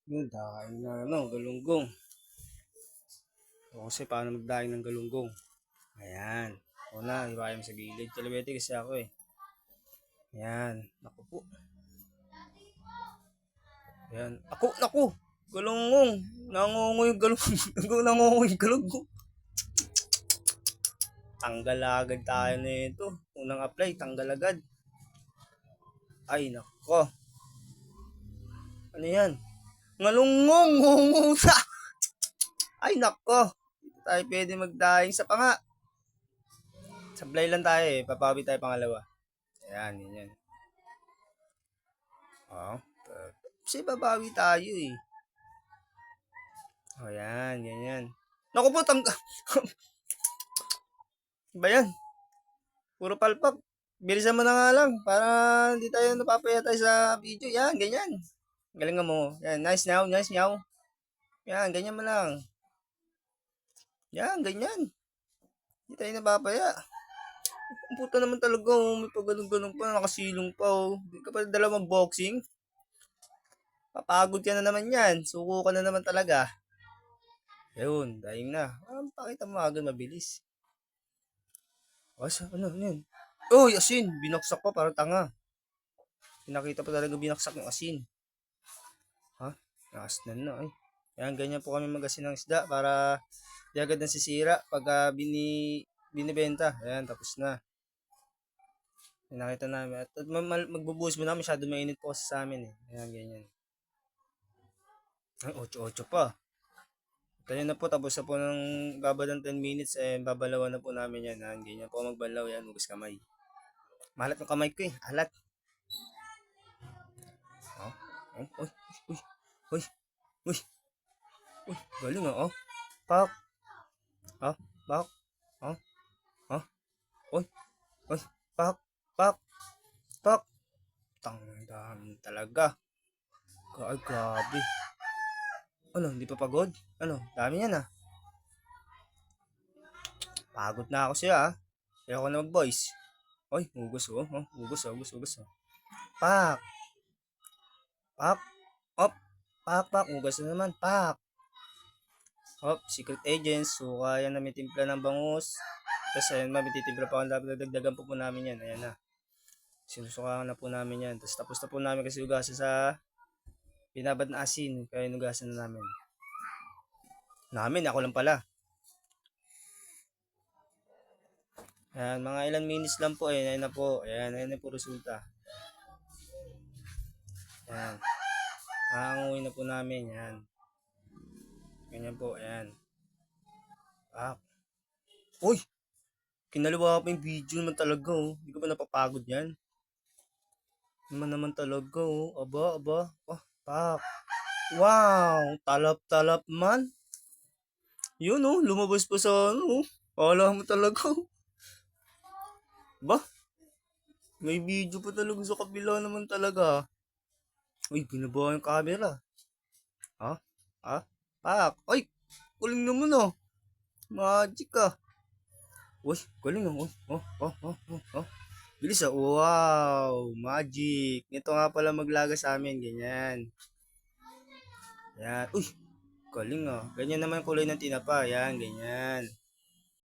Yun, dahil na galunggong. O kasi paano magdaing ng galunggong? Ayan. Una, iwain mo sa gilid. Kalibete kasi ako eh. Ayan. Naku po. Ayan. Naku! Galunggong! Nangungoy yung galunggong. Nangungoy yung galunggong. Tanggal agad tayo na ito. Unang apply, tanggal agad. Ay, nako. Ano yan? Ngalunggong! Ngungusa! Ay, nako. Dito tayo pwede magdaing sa panga. Sablay lang tayo eh. Papawi tayo pangalawa. Ayan, yan. Oh, kasi babawi tayo eh. O yan, ganyan. Naku po, ba yan? Puro palpak. Bilisan mo na nga lang para hindi tayo napapaya tayo sa video. Yan, ganyan. Galing mo. Yan, nice now, nice meow. Yan, ganyan mo lang. Yan, ganyan. Hindi tayo napapaya. Ang puta naman talaga, oh. May pagganong-ganong pa, nakasilong pa, oh. Hindi ka pa dalawang boxing. Papagod ka na naman yan. Suko ka na naman talaga. Ayun, daing na. Pakita mo agad mabilis. Ano yun? Oh, asin! Binaksak pa para tanga. Pinakita pa talaga binaksak yung asin. Ha? Nakasnan na ay. Yan, ganyan po kami mag-asin ng isda para di agad nasisira pag binibenta. Ayan, tapos na. Nakita namin. At magbubuhos mo na masyado mainit po sa amin eh. Ayan, ganyan. Ay, 8-8 pa. Tayo na po, tapos na po ng babad ng 10 minutes, babalawan na po namin yan. Ganyan po magbalaw yan, hugas kamay. Mahalat ng kamay ko eh, alat. Oh, uy, uy, uy, uy, galing oh. Pak, pak, uy, uy, pak, pak. Tangdam talaga. Ay, grabe. Ano, hindi pa pagod? Ano, dami yan ah. Pagod na ako siya ah. Kaya ako na mag-voice. Ay, hugas oh. Hugas. Pak. Pak. Op. Pak. Hugas na naman. Pak. Op. Secret agents. Suka yan na may timpla ng bangus. Tapos ayun may titimpla pa ako. Dagdagan po namin yan. Ayan na. Sinusukaan na po namin yan. Tapos na po namin kasi hugasan sa binabad na asin. Kaya hugasan na namin. Ako lang pala. Ayan, mga ilan minutes lang po. Ayan na po. Ayan na po resulta. Ayan. Hahanguin na po namin. Ayan. Ganyan po. Ayan. Uy! Kinaliwa pa yung video naman talaga oh. Hindi ka ba napapagod yan? Naman talaga oh. Aba. Pak. Wow! Talap man. Yun oh. Lumabas pa sa ano oh. Akala mo talaga oh. Ba? May video pa talaga sa kabila naman talaga. Uy, binabawa yung camera. Ha? Pak. Ay! Kuling naman oh. Magic ah. Uy, galing oh. Bilis ah. Wow, magic. Ito nga pala maglaga sa amin, ganyan. Yan. Uy, galing ah. Ganyan naman kulay ng tinapa. Yan, ganyan.